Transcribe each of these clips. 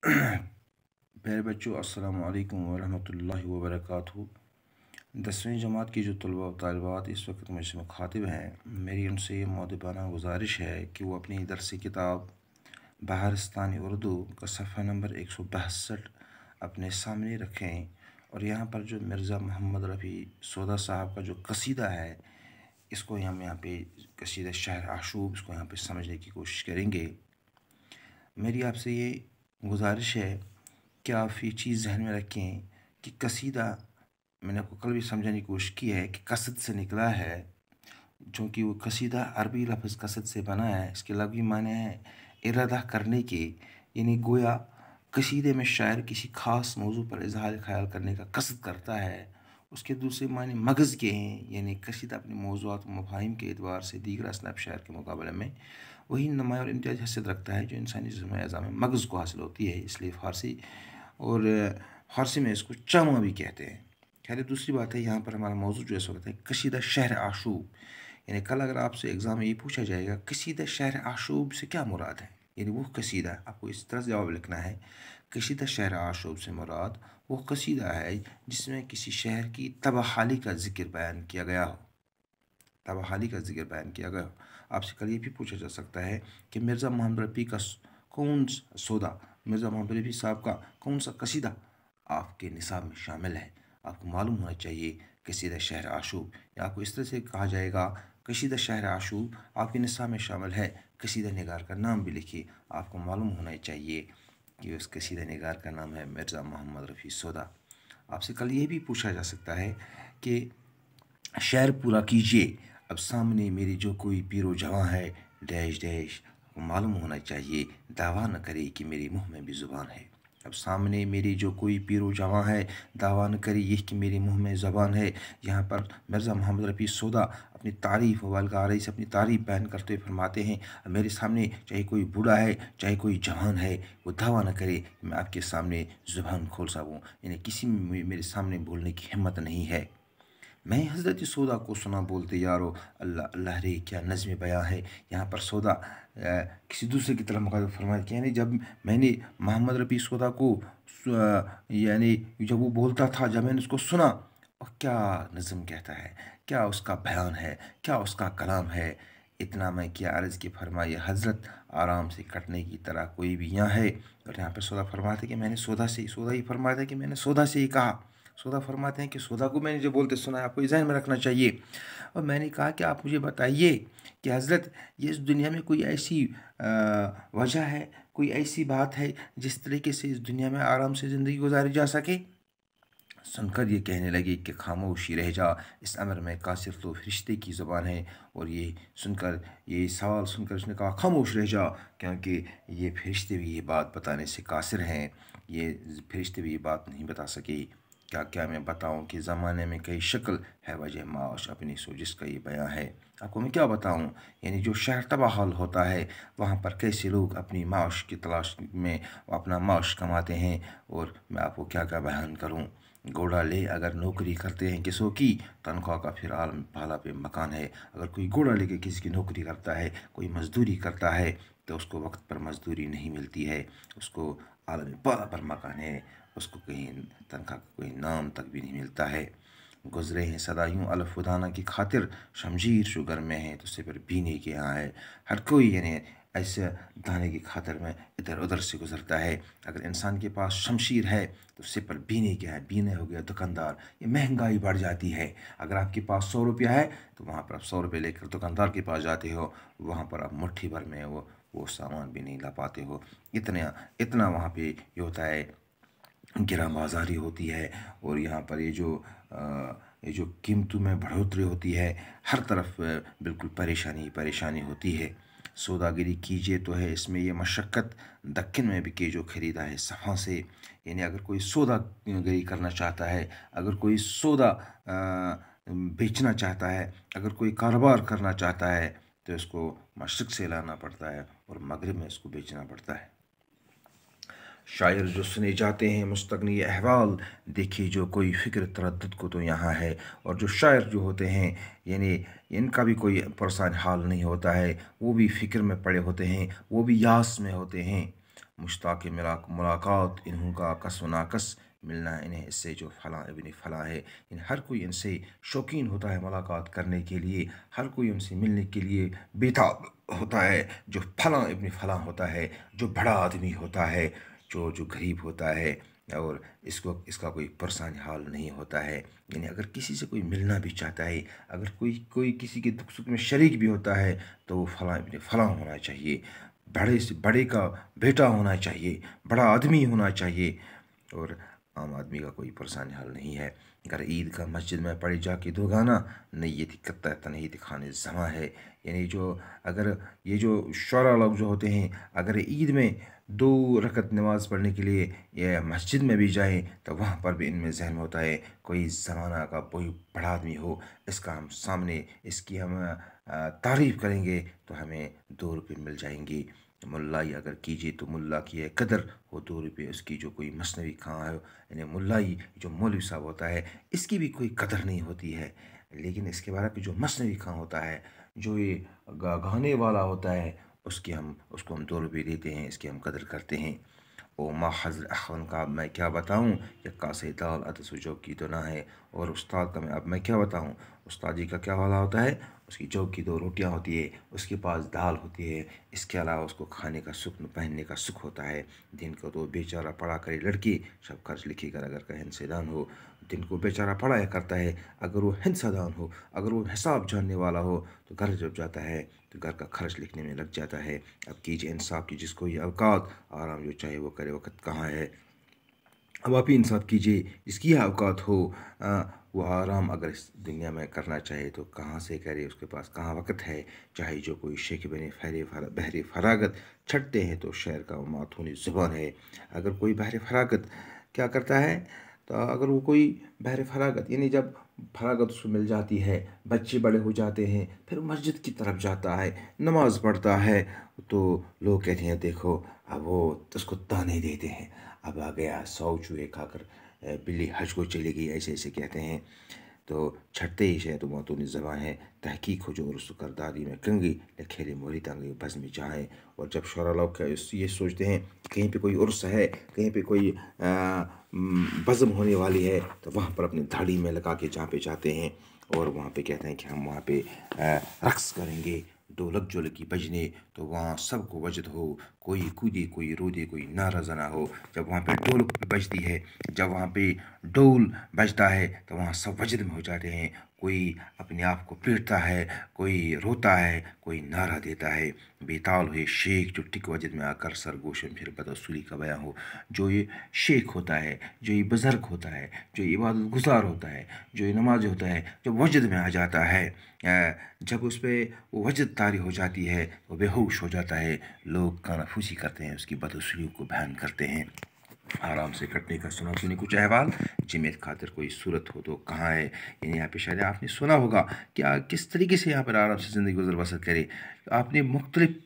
प्यारे बच्चों, अस्सलामु अलैकुम वरहमतुल्लाहि वबरकातुहू। 10वीं जमात की जो तलबा व तालिबात इस वक्त मुझसे मुखातिब हैं, मेरी उनसे ये मुअद्दबाना गुजारिश है कि वो अपनी दरसी किताब बहारिस्तान उर्दू का सफ़ा नंबर 162 अपने सामने रखें और यहाँ पर जो मिर्ज़ा मोहम्मद रफ़ी सौदा साहब का जो कसीदा है, इसको हम यहाँ पे कसीदा शहर आशूब, इसको यहाँ पे समझने की कोशिश करेंगे। मेरी आपसे ये गुजारिश है कि आप ये चीज़ जहन में रखें कि कसीदा, मैंने आपको कल भी समझाने की कोशिश की है कि कसद से निकला है, चूँकि वो कसीदा अरबी लफ्ज़ कसद से बना है। इसके लफ्ज़ी माने हैं इरादा करने के, यानी गोया कसीदे में शायर किसी ख़ास मौजू पर इजहार ख्याल करने का कसद करता है। उसके दूसरे माने मगज़ के हैं, यानी कसीदा अपने मौज़ूआत व मफ़ाहिम के एतबार से दीगर असनाफ़ शायर के मुकाबले में वही नुमाया और इम्तियाज़ी हैसियत रखता है जो इंसानी जिस्म अज़ा में मगज़ को हासिल होती है। इसलिए फ़ारसी में इसको चामा भी कहते हैं। खैर, दूसरी बात है, यहाँ पर हमारा मौजू जो इस वक्त है कसीदा शहर आशूब। यानी कल अगर आपसे एग्ज़ाम में ये पूछा जाएगा कसीदा शहर आशूब से क्या मुराद है, यानी वो कसीदा, आपको इस तरह जवाब लिखना है, कसीदा शहर आशूब से मुराद वो कसीदा है जिसमें किसी शहर की तबाहाली का ज़िक्र बयान किया गया हो। तबाहाली का ज़िक्र बयान किया गया हो। आपसे कल ये भी पूछा जा सकता है कि मिर्ज़ा मोहम्मद रफ़ी का कौन सौदा, मिर्ज़ा मोहम्मद रफ़ी साहब का कौन सा कसीदा आपके निसाब में शामिल है। आपको मालूम होना चाहिए कसीदा शहर आशूब, या आपको इस तरह से कहा जाएगा कसीदा शहर आशूब आपके निसाब में शामिल है। कसीदा निगार का नाम भी लिखिए, आपको मालूम होना चाहिए कि उस कसीदा निगार का नाम है मिर्ज़ा मोहम्मद रफ़ी सौदा। आपसे कल ये भी पूछा जा सकता है कि शेर पूरा कीजिए, अब सामने मेरी जो कोई पीरो जवां है डैश डैश। आपको मालूम होना चाहिए दावा न करे कि मेरे मुंह में भी ज़ुबान है। अब सामने मेरी जो कोई पीरो जवां है, दावा न करे ये कि मेरे मुंह में ज़बान है। यहाँ पर मिर्ज़ा मोहम्मद रफ़ी सौदा अपनी तारीफ़ वालगारी से अपनी तारीफ़ बयान करते हुए फरमाते हैं, मेरे सामने चाहे कोई बूढ़ा है चाहे कोई जवान है, वो दावा न करे कि मैं आपके सामने ज़ुबान खोल सकूँ, यानी किसी में मेरे सामने बोलने की हिम्मत नहीं है। मैं हज़रत सौदा को सुना बोलते यारो, अल्लाह अल्लाह रे क्या नज़्म बयां है। यहाँ पर सौदा किसी दूसरे की तरफ मुखातिब फरमाया कि यानी जब मैंने मोहम्मद रफ़ी सौदा को यानी जब वो बोलता था, जब मैंने उसको सुना, और क्या नज़्म कहता है, क्या उसका बयान है, क्या उसका कलाम है। इतना मैं क्या अर्ज़ की फरमाइए हज़रत, आराम से कटने की तरह कोई भी यहाँ है। और यहाँ पर सौदा फरमाते कि मैंने सौदा ही फरमाता कि मैंने सौदा से ही कहा। सौदा फरमाते हैं कि सौदा को मैंने जो बोलते सुना है, आपको ज़हन में रखना चाहिए। और मैंने कहा कि आप मुझे बताइए कि हज़रत, ये इस दुनिया में कोई ऐसी वजह है, कोई ऐसी बात है जिस तरीके से इस दुनिया में आराम से ज़िंदगी गुजारी जा सके। सुनकर ये कहने लगे कि खामोशी रह जा, इस अमर में कासिर तो फरिश्ते की ज़बान है। और ये सवाल सुनकर उसने कहा खामोश रह जा, क्योंकि ये फरिश्ते भी ये बात बताने से कासिर हैं, ये फरिश्ते भी ये बात नहीं बता सके। क्या क्या मैं बताऊं कि ज़माने में कई शक्ल है वजह माश अपनी सोजिश का ये बयां है। आपको मैं क्या बताऊं, यानी जो शहर तबाहाल होता है वहाँ पर कैसे लोग अपनी माश की तलाश में अपना माश कमाते हैं, और मैं आपको क्या क्या बयान करूं। घोड़ा ले अगर नौकरी करते हैं किसों की, तनख्वाह का फिर आलम भाला पे मकान है। अगर कोई घोड़ा लेके किसी की नौकरी करता है, कोई मजदूरी करता है, तो उसको वक्त पर मजदूरी नहीं मिलती है, उसको आलम भाला पर मकान है, उसको कहीं तनख्वाह का कोई नाम तक भी नहीं मिलता है। गुजरे हैं सदायूं अलफुदाना की खातिर, शमशीर शुगर में है तो सिपर बीने के यहाँ है। हर कोई यानी ऐसे दाने की खातिर में इधर उधर से गुजरता है। अगर इंसान के पास शमशीर है तो सिपर बीने क्या है, बीने हो गया दुकानदार। ये महंगाई बढ़ जाती है। अगर आपके पास 100 रुपया है तो वहाँ पर आप 100 रुपये लेकर दुकानदार के पास जाते हो, वहाँ पर आप मुट्ठी भर में वो सामान भी नहीं ला पाते हो। इतना इतना वहाँ पे ये होता है, गिरा बाज़ारी होती है। और यहाँ पर ये जो कीमतों में बढ़ोतरी होती है, हर तरफ बिल्कुल परेशानी परेशानी होती है। सौदागरी कीजिए तो है इसमें ये मशक्क़त, दक्कन में भी के जो ख़रीदा है सफ़ा से। यानी अगर कोई सौदागरी करना चाहता है, अगर कोई सौदा बेचना चाहता है, अगर कोई कारोबार करना चाहता है, तो इसको मशरक़ से लाना पड़ता है और मगरिब में इसको बेचना पड़ता है। शायर जो सुने जाते हैं मुस्तगनी अहवाल, देखिए जो कोई फ़िक्र तरद्दुद को तो यहाँ है। और जो शायर जो होते हैं, यानी इनका भी कोई परेशान हाल नहीं होता है, वो भी फ़िक्र में पड़े होते हैं, वो भी यास में होते हैं। मुश्ताक़ मुलाकात इन्हों का कस व नाकस मिलना इन्हें इससे जो फ़लाँ इब्न फ़लाँ है, इन हर कोई इनसे शौकीन होता है मुलाकात करने के लिए, हर कोई उनसे मिलने के लिए बेताब होता है। जो फ़लाँ इब्न फ़लाँ होता है, जो बड़ा आदमी होता है, जो गरीब होता है और इसका कोई परेशान हाल नहीं होता है। यानी अगर किसी से कोई मिलना भी चाहता है, अगर कोई किसी के दुख सुख में शरीक भी होता है, तो वो फ़लाँ इब्न फ़लाँ होना चाहिए, बड़े से बड़े का बेटा होना चाहिए, बड़ा आदमी होना चाहिए। और आम आदमी का कोई परेशानी हाल नहीं है। अगर ईद का मस्जिद में पढ़े जाके दो गाना, नहीं ये दिक्कत है नहीं दिखाने जमा है। यानी जो अगर ये जो शौरा लोग जो होते हैं, अगर ईद में 2 रकत नमाज़ पढ़ने के लिए या मस्जिद में भी जाएँ, तो वहाँ पर भी इनमें जहन होता है कोई ज़माना का कोई बड़ा आदमी हो, इसका हम सामने इसकी हम तारीफ़ करेंगे तो हमें 2 रुपये मिल जाएंगे। मुल्लाई अगर कीजिए तो मुल्ला की है कदर हो, 2 रुपये उसकी जो कोई मसनवी खां है, यानी मुल्लाई जो मौलवी साहब होता है, इसकी भी कोई कदर नहीं होती है। लेकिन इसके बारे में जो मसनवी खां होता है, जो ये गाने वाला होता है, उसको हम 2 रुपये देते हैं, इसकी हम कदर करते हैं। ओ माँ हज़र अखवन का मैं क्या बताऊँ, यक्का से दाल अदस जो की तो ना है। और उस्ताद का अब मैं क्या बताऊँ, उस्ताद जी का क्या वाला होता है, उसकी जौ की 2 रोटियाँ होती है, उसके पास दाल होती है, इसके अलावा उसको खाने का सुख पहनने का सुख होता है। दिन को तो बेचारा पढ़ा करे लड़की सब खर्च लिखी कर, अगर का हिंसेदान हो, दिन को बेचारा पढ़ाया करता है, अगर वो हिंसादान हो, अगर वो हिसाब जानने वाला हो, तो घर जब जाता है तो घर का खर्च लिखने में लग जाता है। अब कीजिए इंसाफ की, जिसको ये औकात आराम जो चाहे वो करे, वक़्त कहाँ है। अब आप ही इंसाफ कीजिए, जिसकी यह औकात हो वो आराम अगर इस दुनिया में करना चाहे तो कहाँ से करे, उसके पास कहाँ वक़्त है। चाहे जो कोई शेख बने बहरे फरागत छटते हैं तो शहर का माथूनी ज़ुबान है। अगर कोई बहरे फरागत क्या करता है, तो अगर वो कोई बहरे फरागत यानी जब फरागत उसको मिल जाती है, बच्चे बड़े हो जाते हैं, फिर मस्जिद की तरफ जाता है, नमाज़ पढ़ता है, तो लोग कहते हैं देखो अब वो उसको ताने देते हैं, अब आ गया 100 चूहे खाकर बिल्ली हज को चली गई, ऐसे ऐसे कहते हैं। तो छठते ही शे तो मौतूनी ज़बान है, तहकीक हो जो उर्स करदारी में कंगी खेले मोरी तंगी बस में जाएँ। और जब शौरा लोग ये सोचते हैं कहीं पे कोई उर्स है, कहीं पे कोई बज़म होने वाली है, तो वहाँ पर अपनी धाड़ी में लगा के जहाँ पे जाते हैं और वहाँ पे कहते हैं कि हम वहाँ पे रक़्स करेंगे, ढोलक जो लगी बजने, तो वहाँ सबको वजद हो, कोई कूदे कोई रोदे कोई नारा जना हो। जब वहाँ पे ढोलक बजती है, जब वहाँ पे ढोल बजता है, तो वहाँ सब वजद में हो जाते हैं। कोई अपने आप को पीटता है, कोई रोता है, कोई नारा देता है। बेताल हुए शेख जो टिक वजद में आकर सरगोश में फिर बदसूली का बयां हो। जो ये शेख होता है, जो ये बुज़ुर्ग होता है, जो इबादत गुजार होता है, जो ये नमाज होता है, जब वजद में आ जाता है, जब उस पर वो वजद तारी हो जाती है, वो बेहोश हो जाता है, लोग कानाफूसी करते हैं, उसकी बदसूलियों को बयान करते हैं। आराम से कटने का सुना सुनी कुछ अहवाल, जिमेत खातिर कोई सूरत हो तो कहाँ है। यानी यहाँ पे शायद आपने सुना होगा क्या किस तरीके से यहाँ पर आराम से ज़िंदगी गुजर बसर करे। आपने मुख्तलिफ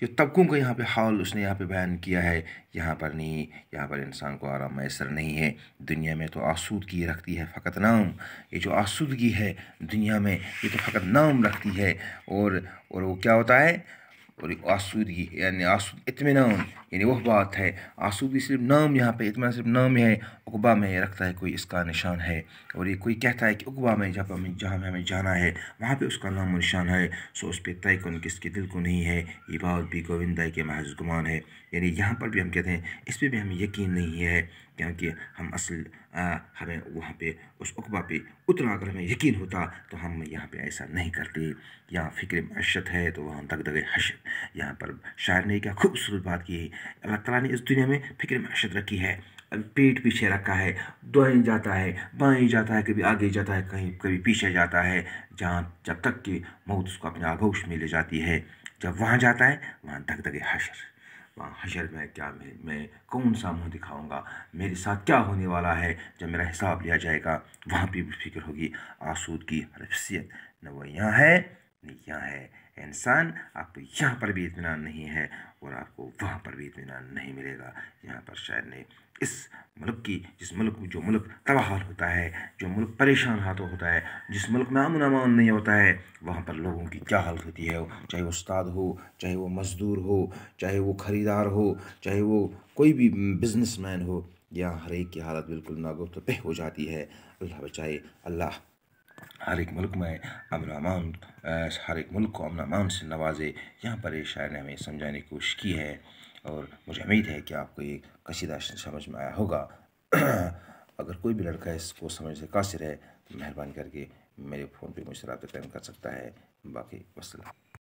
जो तबकों का यहाँ पे हाल उसने यहाँ पे बयान किया है। यहाँ पर नहीं, यहाँ पर इंसान को आराम मैसर नहीं है। दुनिया में तो आसूदगी रखती है फ़कत नाम। ये जो आसूदगी है दुनिया में, ये तो फ़कत नाम रखती है। और वो क्या होता है, और आसूदगी यानी इत्मीनान, यानी वह बात है। आसूदगी सिर्फ नाम, यहाँ पे इत्मीनान सिर्फ नाम है। उक़बा में रखता है कोई इसका निशान है, और ये कोई कहता है कि उक़बा में जहाँ हमें जाना है वहाँ पे उसका नाम निशान है, सो उस पर तय कौन किसके दिल को नहीं है। ये बात भी गोविंदा के महज गुमान है। यानी यहाँ पर भी हम कहते हैं इस पर भी हमें यकीन नहीं है, क्योंकि हम हमें वहाँ पे उस उक़बा पे उतना अगर हमें यकीन होता तो हम यहाँ पे ऐसा नहीं करते। यहाँ फ़िक्र मअशत है तो वहाँ दगदगे हशर। यहाँ पर शायर ने क्या खूबसूरत बात की है, अल्लाह ताला ने इस दुनिया में फ़िक्र मअशत रखी है। पेट पीछे रखा है, दाएं जाता है बाएं जाता है, कभी आगे जाता है कभी पीछे जाता है, जहाँ जब तक कि मौत उसको अपने आगोश में ले जाती है। जब वहाँ जाता है वहाँ दगदगे हशर, वहाँ हशर में क्या मैं कौन सा मुँह दिखाऊंगा, मेरे साथ क्या होने वाला है जब मेरा हिसाब लिया जाएगा, वहाँ भी फिक्र होगी। आसूदगी हरफियत न वो यहाँ है न यहाँ है, इंसान आपको यहाँ पर भी इत्मीनान नहीं है और आपको वहाँ पर भी इत्मीनान नहीं मिलेगा। यहाँ पर शायर ने इस मुल्क की, जो मुल्क तबाहाल होता है, जो मुल्क परेशान हाथों होता है, जिस मुल्क में अमन अमान नहीं होता है, वहाँ पर लोगों की क्या हालत होती है, चाहे वो उस्ताद हो, चाहे वो मज़दूर हो, चाहे वो ख़रीदार हो, चाहे वो कोई भी बिजनेसमैन हो, यहाँ हर एक की हालत बिल्कुल नागुफ्त पे हो जाती है। अल्लाह बचाए। अल्लाह हर एक मुल्क में अमन अमान, हर एक मुल्क को अमन अमान से नवाजे। यहाँ पर इस शायर ने हमें समझाने की कोशिश की है और मुझे उम्मीद है कि आपको ये कसीदा समझ में आया होगा। अगर कोई भी लड़का इसको समझने से कासिर है तो मेहरबानी करके मेरे फ़ोन पे मुझसे रब्ता कायम कर सकता है। बाकी वस्सलाम।